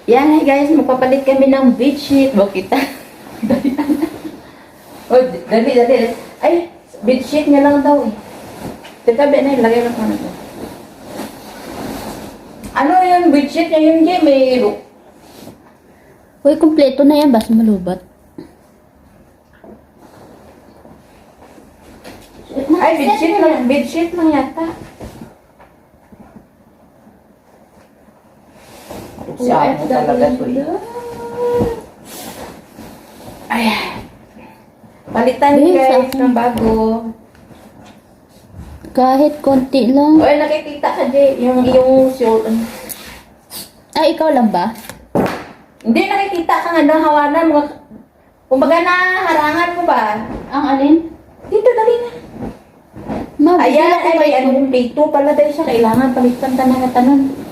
Yan guys, magpapalit kami ng bedsheet. Bakit? Dali. Oh, dali. Ay, bedsheet niya lang daw eh. Teka, na lagay lang ko na to. Ano yung bedsheet niya yun, Jay? May look. Uy, kumpleto na yan. Basta malubat. Ay, bedsheet lang yata. Siya mo talaga to eh. Ayan. Palitan guys ng bago. Kahit konti lang. Oy, nakikita ka, Jay. Yung short. Ay, ikaw lang ba? Hindi nakikita ka nga ng hawanan mo. Kumbaga na harangan mo ba? Ang alin? Dito, dali na. Ayan, ay may anong dito pala dahil siya. Kailangan palitan tanang at tanong.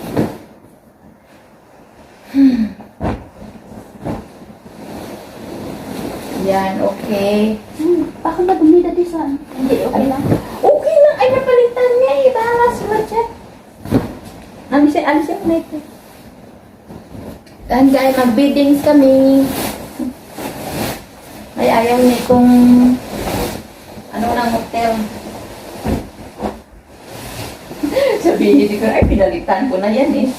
Yan, okay. Baka madumi dati sa... Hindi, okay lang. Okay lang. Ay, napalitan niya. Ibahala sila dyan. Alisin na ito. Dan guys, mag-biddings kami. Ay, ayaw niya itong ano ng hotel. Sabihin ko, ay, pinalitan ko na yan eh.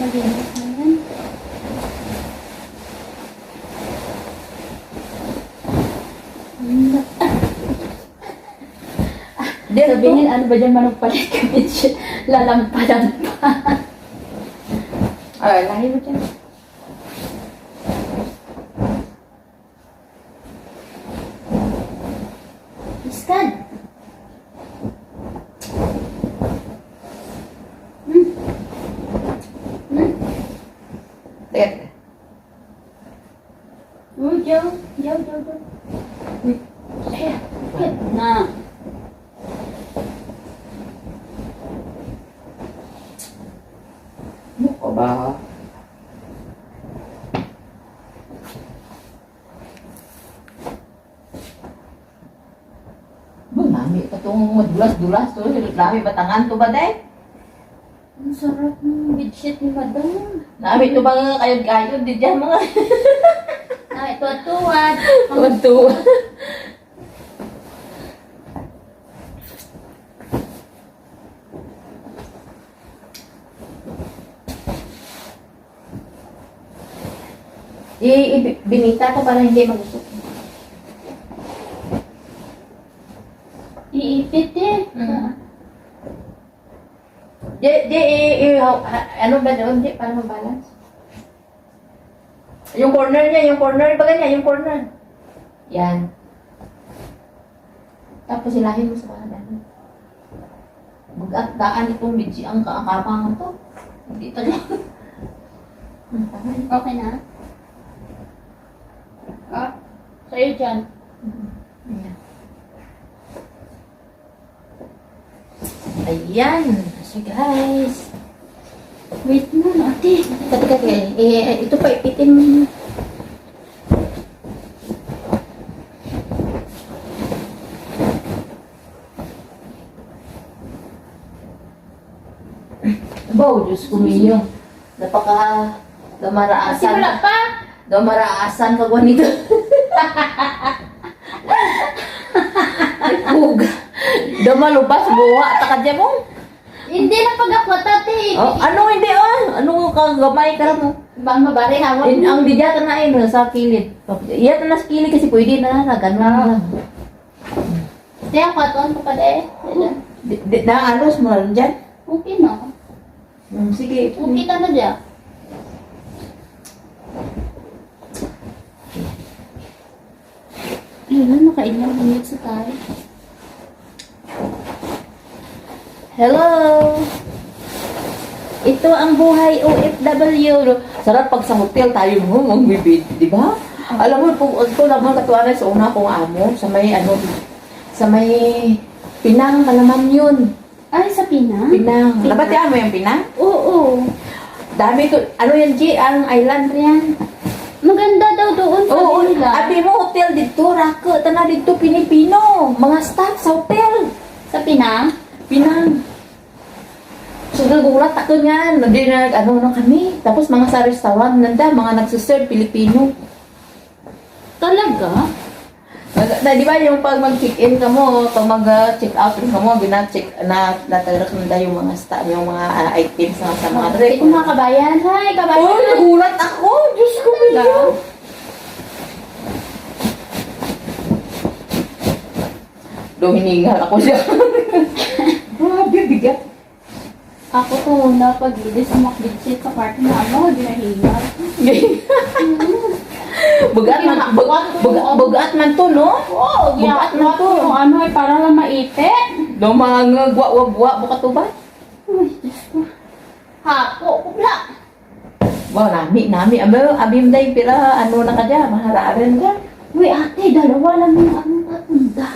Malinis na yan. Sabihin, ano ba dyan managpalit kami siya? Lalampadan pa. Ay, lahi mo dyan. Iskad. Teka. Joe. Na. Ano ka ba? Nami pa itong madulas-dulas to. Nami batangan to ba, day? Ang sarap ng bedsheet ni Madam. Nami ito bang kayod-kayod? Di dyan mga... Ito at tuwad. Tuwa. Binita ko para hindi magusok. Iipit eh. Ano ba doon? Paano mabalance? Yung corner niya, yung corner. Baga niya, yung corner. Yan. Tapos ilahin mo sa kanan. Mag-at-daan itong bidji ang kaakapangan to. Hindi talaga. Okay na? Ah, sa'yo dyan. Ayan. Ayan. So guys. Wait na, ate. Teka. Ito pa ipitin mo. Wow, Diyos ko minyo. Napaka damaraasan. Simula pa. Damaraasan ka ko nito. Puga. Damalubas buwa. Taka dyan mo. Hindi na pag-akwat, ate. Oh, ano hindi Ano ka gamay ka mo? Bang mabari hawak mo. Ang didyata na sa kilid. Iyata na sa kilid kasi pwede na ganun lang. Ate, akwat on pa pala eh. Naalos mo lang dyan? Okay na. Sige. Okay ka na dyan. Ayun, nakailang minutes na tayo. Hello! Ito ang buhay OFW. Sarap pag sa hotel tayo mo magbibid, di ba? Alam mo, ito naman katuanay sa una kong amo, sa may Pinang, malaman yun. Ay, sa Pinang? Pinang. Nabatian mo yung Pinang? Oo. Dami to. Ano yan, G? Ang island yan. Maganda daw doon sa Oo, nila. abi mo hotel dito, Raka. Tana dito, Pinipino. Mga staff sa hotel. Sa Pinang? Pinang. So nagulat ako nga, ano kami. Tapos mga sa restaurant, nanda, mga nagsiserve Pilipino. Talaga? Di ba yung pag mag-check-in ka mo, pag mag-check out ka mo, bina-check na natagrak na yung mga yung mga items na sa mga rep. Ito mga kabayan. Hi, kabayan. Oh, nagulat ako! Diyos ko, Mio! Dominingal ako siya. Grabe, bigat. Ako ko na pag-ilis sa makbitsit sa kwarto na ano, di nahinga. Bugat man, bugat man to, no? Oo, Bugat man to. Kung ano ay para lang maipit. Do mga gwa buka to ba? Uy, Diyos ko. Hako, kupla. Wow, nami. Abim day, pira, ano na ka dyan, mahararen ka. Uy, ate, dalawa lang yung ano tatunda.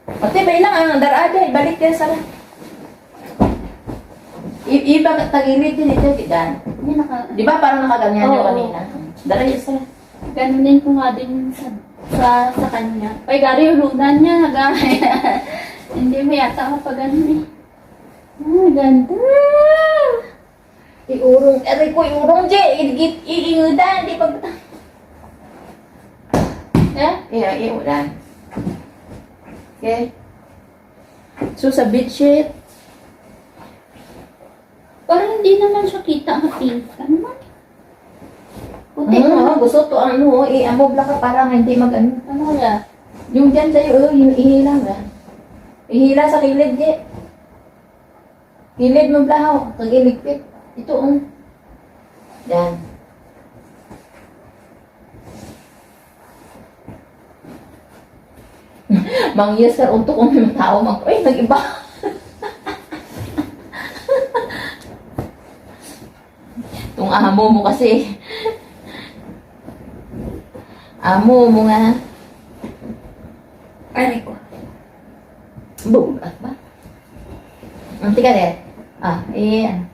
Pati ba ilang ang darada, ibalik ka sa iba tagilid din ito, tigan. Hindi Di ba parang nakaganyan yung Oo. kanina? Dara yung sa ganunin ko nga din sa kanya. Ay, gari yung lunan niya, nagari. Hindi mo yata ako pag ganun eh. Ah, ganda. iurong, aray ko, iurong je, iingudan, di pag... Iuran. Okay. So, sa bedsheet, Parang hindi naman siya kita ang pink. Ano man? Puti na. gusto to, i-amog lang ka parang hindi mag-ano. Ano kaya? Yung dyan sa'yo, ihila nga. Ihila sa kilid, je. Kilid mo blahaw, kag-iligpit. Ito, Yan. Mangyas ka unto kung may tao ay, nag-iba. Itong amo mo kasi. Amo mo nga. Ay, ko. Bugat ba? Tika din. Ayan.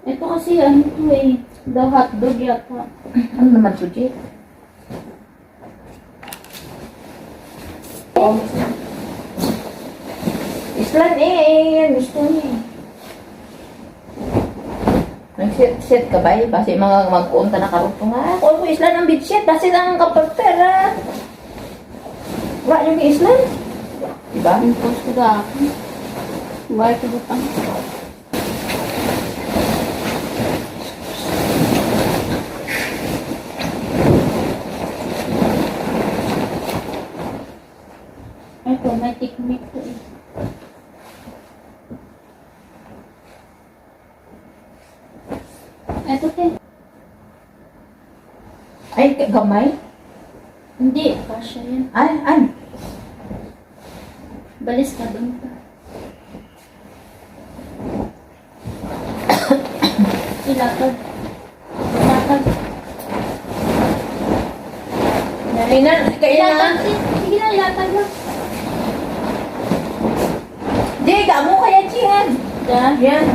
Ito kasi ano to eh. The hotdog yata. Ano naman to, Jay? Islan yan. Gusto niya. Nag-set ka ba? Basi mga mag-unta na karoon nga. Kung ko islan ang bedsheet, basi lang ang kapagpera. Wala yung islan. Diba? Ang post ko da ako. Buhay ko butang. Ito, may technique to eh. Ito te. Ay, gamay? Hindi, kasya yan. Ay. Balis ka doon pa. Ilatag. Ilatag. Kailangan. Sige na, ilatag lang. Di, gamo kaya chiyan. Yan.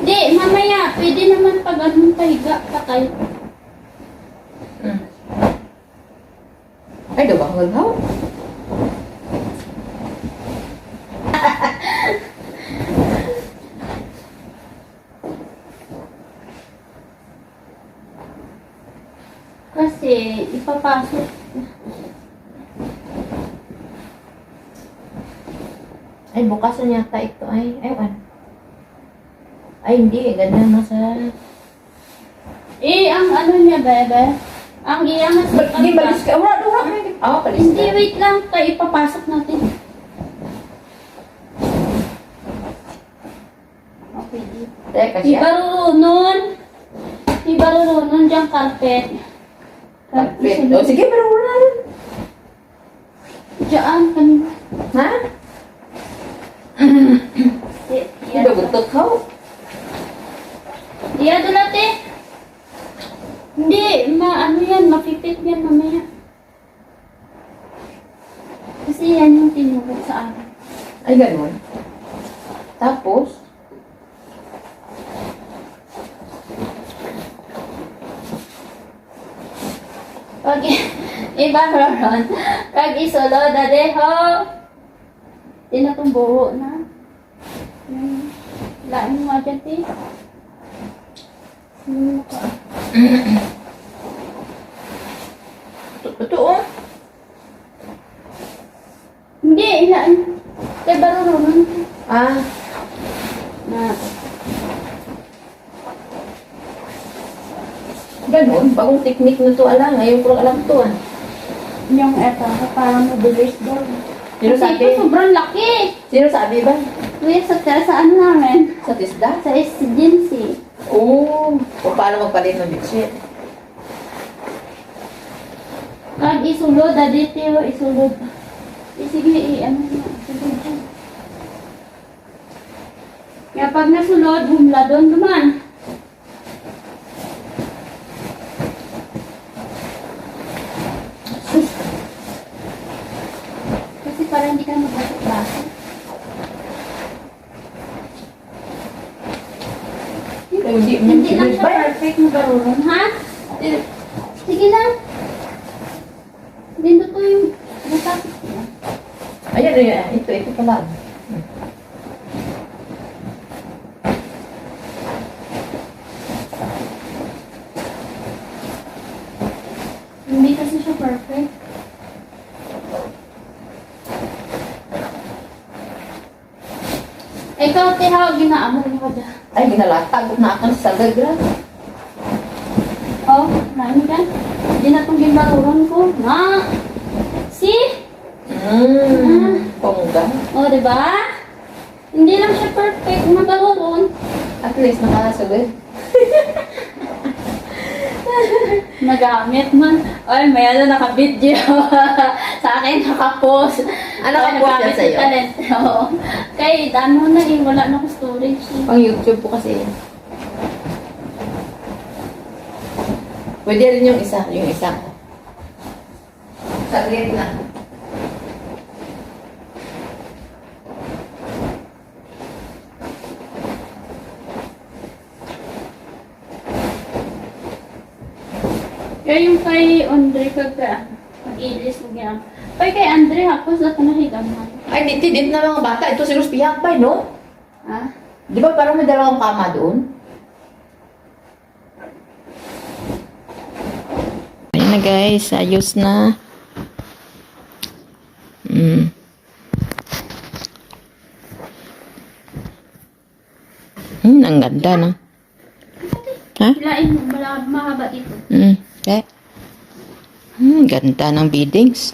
Di, mamaya. Pwede naman pag anong pahiga pa kayo. Ay, daw ba ang gagaw? Kasi, ipapasok. Ay, bukas na yata ito. Ay, Ay, hindi. Ganyan na sa... Ang ano niya, bebe? Ang iangas. Hindi, balis ka. Wala. Balis Hindi, ka. wait lang. Tayo ipapasok natin. Okay, di. Teka siya. Ibarurunon diyang carpet. Carpet. O, sige, pero wala rin. Diyan, kanina. Ha? Hindi ba gutok ka? Iya, dulate. Hindi, ano yan, mapipit yan mamaya. Kasi yan yung tinulog sa akin. Ay, ganun. Tapos, Pag iba ron, kag isulod na deho. Di na itong buho na. Lain mo nga dyan, ti. Ito, oh. Hindi, ilaan. Kay barurunan. Ah, Na, ganun. Bagong technique na to, alam. Ngayon ko lang alam to, ah. yung eto, parang mabilis daw. Sino Kasi sabi? ito sobrang laki. Sino sabi ba? Kuya, sa ano namin? Sa tisda? Sa agency. Oo. Kung paano magpalit ng bitsit. Kag isulod, dito isulod. Sige, ano na, sulod dyan. Kaya pag nasulod, humla doon naman. Kasi para hindi ka magbasok-basok. Hindi lang siya perfect na barurong, ha? Sige lang. Dito to yung natapos ko. Ayan, ayan. Ito pala. Hindi kasi siya perfect. Ikaw, tihaw, ginaamor mo ka dyan. Ay, ginalatag na akan sa gagra. Oh, nani ka? Hindi na itong ginbaruran ko. Na! See? Pongga. Oh, diba? Hindi lang siya perfect na baruran. At least nakasagad. Nagamit man. Ay, may ano naka-video. Sa akin naka-post. Ah, naka-post yan sa'yo? Talent. Oo. Kay, ano na eh, wala na ko storage eh. Pang YouTube po kasi. Pwede rin yung isa. Yung isa. Saglit na. Kaya yung kay Andre kagka, mag-ilis mo gyan. Kay Andre, hapos na ito nahigaman. Ay, ditidit na mga bata. Ito si Rose Pihakbay, no? Ha? Di ba parang may dalawang kama doon? Ayun na guys, ayos na. Ang ganda, no? Ha? Hilain mo, mahaba dito. Okay. Ganda ng beadings.